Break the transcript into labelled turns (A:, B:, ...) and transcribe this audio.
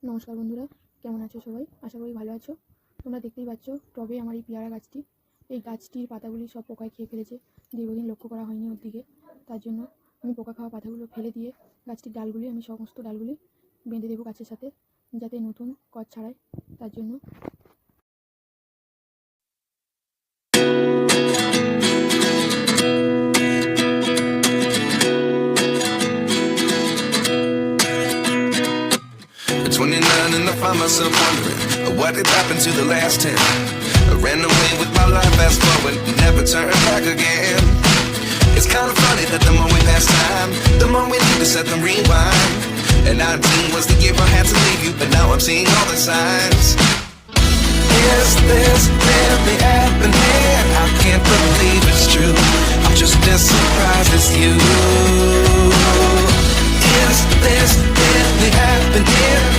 A: নমস্কার বন্ধুরা, কেমন আছো সবাই? আশা করি ভালো আছো। তোমরা দেখতেই পাচ্ছ টবে আমার এই পেয়ারা গাছটি। এই গাছটির পাতাগুলি সব পোকায় খেয়ে ফেলেছে। দীর্ঘদিন লক্ষ্য করা হয়নি ওর দিকে, তার জন্য আমি পোকা খাওয়া পাতাগুলো ফেলে দিয়ে গাছটির ডালগুলি আমি সমস্ত ডালগুলি বেঁধে দেবো গাছের সাথে, যাতে নতুন কচ ছাড়ায়। তার জন্য
B: At 29 and I find myself wondering what did happen to the last 10. I ran away with my life, fast forward, never turn back again. It's kind of funny that the more we pass time, the more we need to set them rewind. And 19 was the year I had to leave you, but now I'm seeing all the signs. Is this really happening? I can't believe it's true. I'm just as surprised as you. Is this really happening?